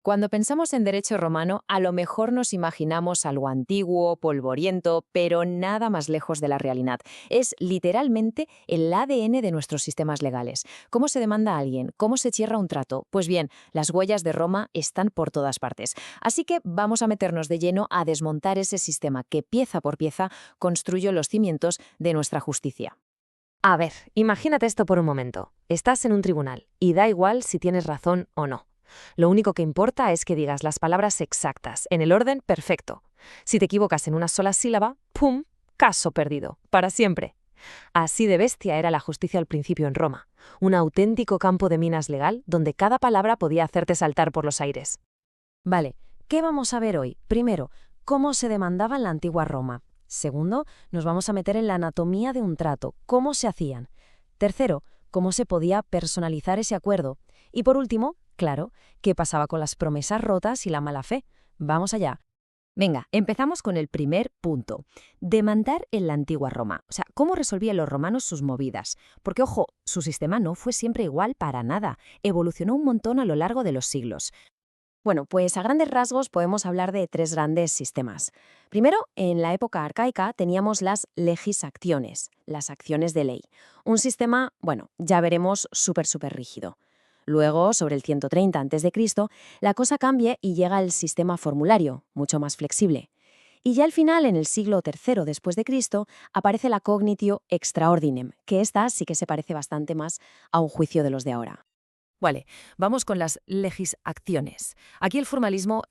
Cuando pensamos en derecho romano, a lo mejor nos imaginamos algo antiguo, polvoriento, pero nada más lejos de la realidad. Es literalmente el ADN de nuestros sistemas legales. ¿Cómo se demanda a alguien? ¿Cómo se cierra un trato? Pues bien, las huellas de Roma están por todas partes. Así que vamos a meternos de lleno a desmontar ese sistema que pieza por pieza construyó los cimientos de nuestra justicia. A ver, imagínate esto por un momento. Estás en un tribunal y da igual si tienes razón o no. Lo único que importa es que digas las palabras exactas, en el orden perfecto. Si te equivocas en una sola sílaba, ¡pum!, caso perdido, para siempre. Así de bestia era la justicia al principio en Roma, un auténtico campo de minas legal donde cada palabra podía hacerte saltar por los aires. Vale, ¿qué vamos a ver hoy? Primero, cómo se demandaba en la antigua Roma. Segundo, nos vamos a meter en la anatomía de un trato, cómo se hacían. Tercero, cómo se podía personalizar ese acuerdo. Y por último, claro, qué pasaba con las promesas rotas y la mala fe. Vamos allá. Venga, empezamos con el primer punto. Demandar en la antigua Roma. O sea, ¿cómo resolvían los romanos sus movidas? Porque, ojo, su sistema no fue siempre igual para nada. Evolucionó un montón a lo largo de los siglos. Bueno, pues a grandes rasgos podemos hablar de tres grandes sistemas. Primero, en la época arcaica teníamos las legis actiones, las acciones de ley. Un sistema, bueno, ya veremos súper rígido. Luego, sobre el 130 a.C., la cosa cambia y llega el sistema formulario, mucho más flexible. Y ya al final, en el siglo III después de Cristo, aparece la cognitio extra ordinem, que esta sí que se parece bastante más a un juicio de los de ahora. Vale, vamos con las legisacciones. Aquí el formalismo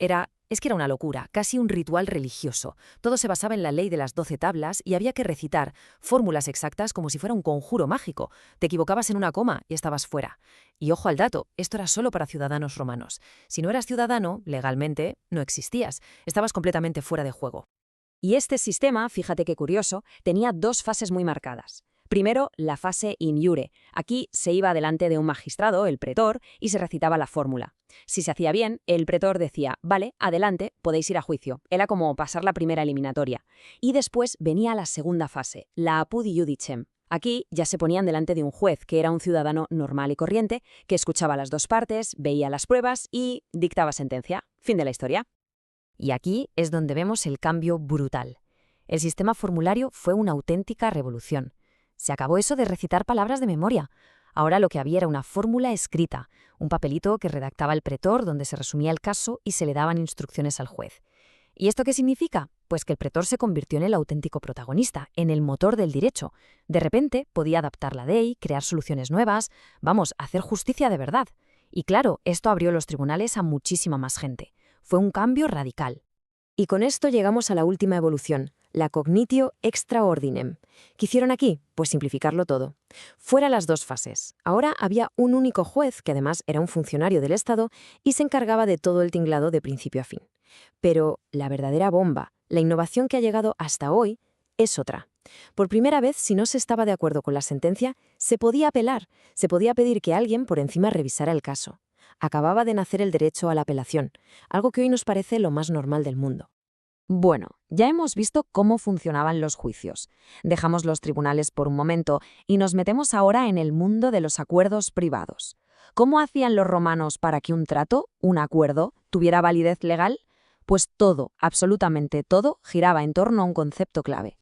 es que era una locura, casi un ritual religioso. Todo se basaba en la ley de las 12 tablas y había que recitar fórmulas exactas como si fuera un conjuro mágico. Te equivocabas en una coma y estabas fuera. Y ojo al dato, esto era solo para ciudadanos romanos. Si no eras ciudadano, legalmente, no existías. Estabas completamente fuera de juego. Y este sistema, fíjate qué curioso, tenía dos fases muy marcadas. Primero, la fase in iure. Aquí se iba delante de un magistrado, el pretor, y se recitaba la fórmula. Si se hacía bien, el pretor decía, vale, adelante, podéis ir a juicio. Era como pasar la primera eliminatoria. Y después venía la segunda fase, la apud iudicem. Aquí ya se ponían delante de un juez, que era un ciudadano normal y corriente, que escuchaba las dos partes, veía las pruebas y dictaba sentencia. Fin de la historia. Y aquí es donde vemos el cambio brutal. El sistema formulario fue una auténtica revolución. Se acabó eso de recitar palabras de memoria. Ahora lo que había era una fórmula escrita, un papelito que redactaba el pretor donde se resumía el caso y se le daban instrucciones al juez. ¿Y esto qué significa? Pues que el pretor se convirtió en el auténtico protagonista, en el motor del derecho. De repente podía adaptar la ley, crear soluciones nuevas, hacer justicia de verdad. Y claro, esto abrió los tribunales a muchísima más gente. Fue un cambio radical. Y con esto llegamos a la última evolución, la cognitio extra ordinem. ¿Qué hicieron aquí? Pues simplificarlo todo. Fuera las dos fases. Ahora había un único juez, que además era un funcionario del Estado, y se encargaba de todo el tinglado de principio a fin. Pero la verdadera bomba, la innovación que ha llegado hasta hoy, es otra. Por primera vez, si no se estaba de acuerdo con la sentencia, se podía apelar, se podía pedir que alguien por encima revisara el caso. Acababa de nacer el derecho a la apelación, algo que hoy nos parece lo más normal del mundo. Bueno, ya hemos visto cómo funcionaban los juicios. Dejamos los tribunales por un momento y nos metemos ahora en el mundo de los acuerdos privados. ¿Cómo hacían los romanos para que un trato, un acuerdo, tuviera validez legal? Pues todo, absolutamente todo, giraba en torno a un concepto clave.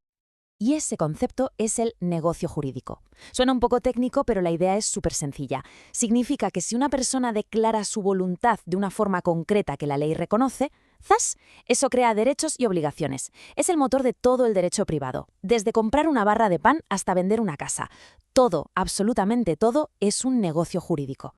Y ese concepto es el negocio jurídico. Suena un poco técnico, pero la idea es súper sencilla. Significa que si una persona declara su voluntad de una forma concreta que la ley reconoce, ¡zas!, eso crea derechos y obligaciones. Es el motor de todo el derecho privado. Desde comprar una barra de pan hasta vender una casa. Todo, absolutamente todo, es un negocio jurídico.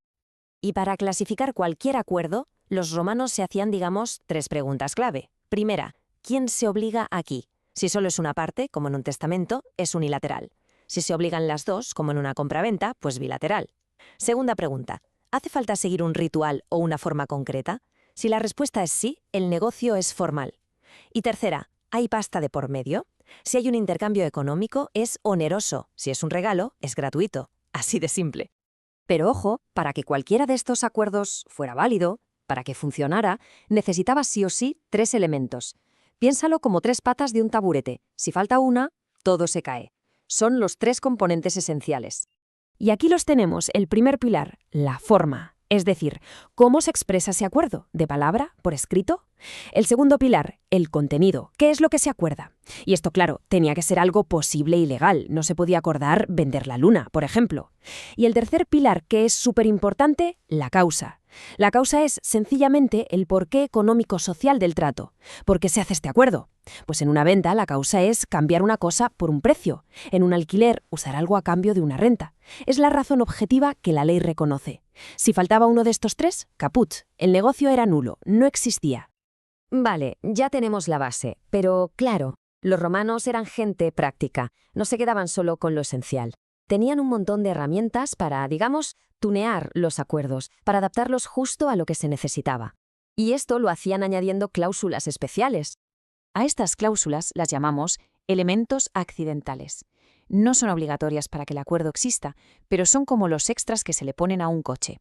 Y para clasificar cualquier acuerdo, los romanos se hacían, digamos, tres preguntas clave. Primera, ¿quién se obliga aquí? Si solo es una parte, como en un testamento, es unilateral. Si se obligan las dos, como en una compraventa, pues bilateral. Segunda pregunta, ¿hace falta seguir un ritual o una forma concreta? Si la respuesta es sí, el negocio es formal. Y tercera, ¿hay pasta de por medio? Si hay un intercambio económico, es oneroso. Si es un regalo, es gratuito. Así de simple. Pero ojo, para que cualquiera de estos acuerdos fuera válido, para que funcionara, necesitaba sí o sí tres elementos. Piénsalo como tres patas de un taburete. Si falta una, todo se cae. Son los tres componentes esenciales. Y aquí los tenemos. El primer pilar, la forma. Es decir, ¿cómo se expresa ese acuerdo? ¿De palabra? ¿Por escrito? El segundo pilar, el contenido. ¿Qué es lo que se acuerda? Y esto, claro, tenía que ser algo posible y legal. No se podía acordar vender la luna, por ejemplo. Y el tercer pilar, que es súper importante, la causa. La causa es, sencillamente, el porqué económico-social del trato. ¿Por qué se hace este acuerdo? Pues en una venta la causa es cambiar una cosa por un precio. En un alquiler, usar algo a cambio de una renta. Es la razón objetiva que la ley reconoce. Si faltaba uno de estos tres, caput. El negocio era nulo, no existía. Vale, ya tenemos la base, pero claro, los romanos eran gente práctica, no se quedaban solo con lo esencial. Tenían un montón de herramientas para, digamos, tunear los acuerdos, para adaptarlos justo a lo que se necesitaba. Y esto lo hacían añadiendo cláusulas especiales. A estas cláusulas las llamamos elementos accidentales. No son obligatorias para que el acuerdo exista, pero son como los extras que se le ponen a un coche.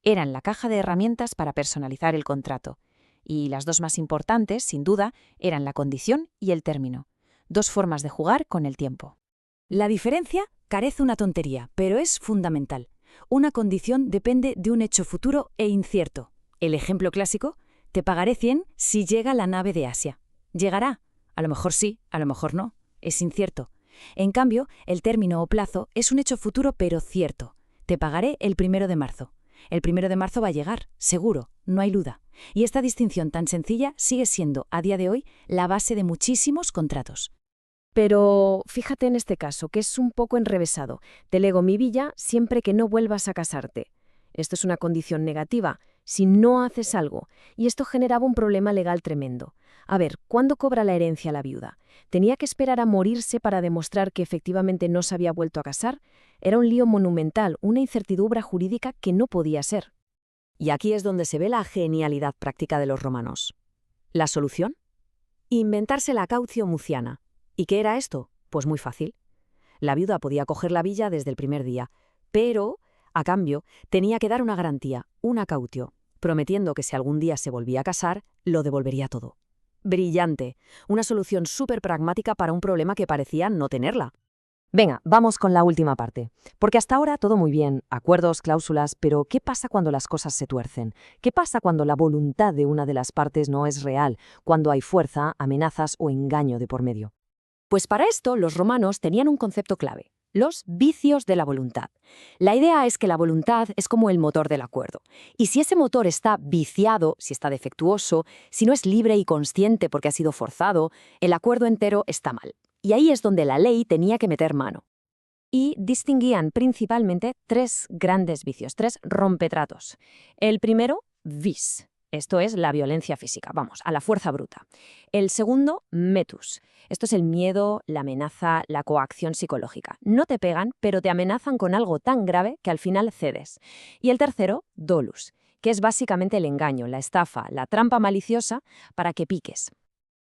Eran la caja de herramientas para personalizar el contrato. Y las dos más importantes, sin duda, eran la condición y el término. Dos formas de jugar con el tiempo. La diferencia carece una tontería, pero es fundamental. Una condición depende de un hecho futuro e incierto. El ejemplo clásico, te pagaré 100 si llega la nave de Asia. ¿Llegará? A lo mejor sí, a lo mejor no. Es incierto. En cambio, el término o plazo es un hecho futuro pero cierto. Te pagaré el 1 de marzo. El 1 de marzo va a llegar, seguro, no hay duda. Y esta distinción tan sencilla sigue siendo, a día de hoy, la base de muchísimos contratos. Pero fíjate en este caso, que es un poco enrevesado. Te lego mi villa siempre que no vuelvas a casarte. Esto es una condición negativa, si no haces algo. Y esto generaba un problema legal tremendo. A ver, ¿cuándo cobra la herencia la viuda? ¿Tenía que esperar a morirse para demostrar que efectivamente no se había vuelto a casar? Era un lío monumental, una incertidumbre jurídica que no podía ser. Y aquí es donde se ve la genialidad práctica de los romanos. ¿La solución? Inventarse la cautio muciana. ¿Y qué era esto? Pues muy fácil. La viuda podía coger la villa desde el primer día, pero, a cambio, tenía que dar una garantía, una cautio, prometiendo que si algún día se volvía a casar, lo devolvería todo. Brillante, una solución súper pragmática para un problema que parecía no tenerla. Venga, vamos con la última parte. Porque hasta ahora todo muy bien, acuerdos, cláusulas, pero ¿qué pasa cuando las cosas se tuercen? ¿Qué pasa cuando la voluntad de una de las partes no es real, cuando hay fuerza, amenazas o engaño de por medio? Pues para esto los romanos tenían un concepto clave, los vicios de la voluntad. La idea es que la voluntad es como el motor del acuerdo. Y si ese motor está viciado, si está defectuoso, si no es libre y consciente porque ha sido forzado, el acuerdo entero está mal. Y ahí es donde la ley tenía que meter mano. Y distinguían principalmente tres grandes vicios, tres rompetratos. El primero, vis. Esto es la violencia física, vamos, a la fuerza bruta. El segundo, metus. Esto es el miedo, la amenaza, la coacción psicológica. No te pegan, pero te amenazan con algo tan grave que al final cedes. Y el tercero, dolus, que es básicamente el engaño, la estafa, la trampa maliciosa para que piques.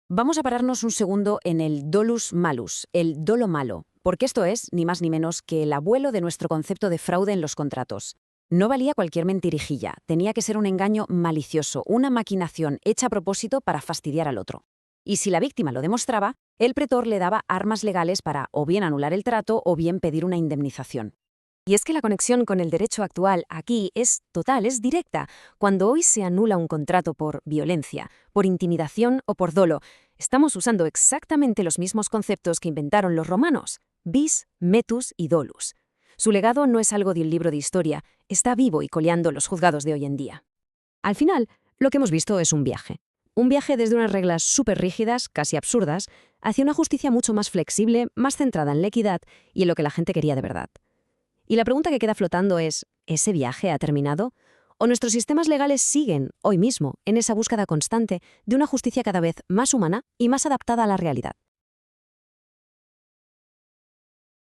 Vamos a pararnos un segundo en el dolus malus, el dolo malo, porque esto es, ni más ni menos, que el abuelo de nuestro concepto de fraude en los contratos. No valía cualquier mentirijilla, tenía que ser un engaño malicioso, una maquinación hecha a propósito para fastidiar al otro. Y si la víctima lo demostraba, el pretor le daba armas legales para o bien anular el trato o bien pedir una indemnización. Y es que la conexión con el derecho actual aquí es total, es directa. Cuando hoy se anula un contrato por violencia, por intimidación o por dolo, estamos usando exactamente los mismos conceptos que inventaron los romanos, vis, metus y dolus. Su legado no es algo de un libro de historia, está vivo y coleando los juzgados de hoy en día. Al final, lo que hemos visto es un viaje. Un viaje desde unas reglas súper rígidas, casi absurdas, hacia una justicia mucho más flexible, más centrada en la equidad y en lo que la gente quería de verdad. Y la pregunta que queda flotando es, ¿ese viaje ha terminado? ¿O nuestros sistemas legales siguen, hoy mismo, en esa búsqueda constante de una justicia cada vez más humana y más adaptada a la realidad?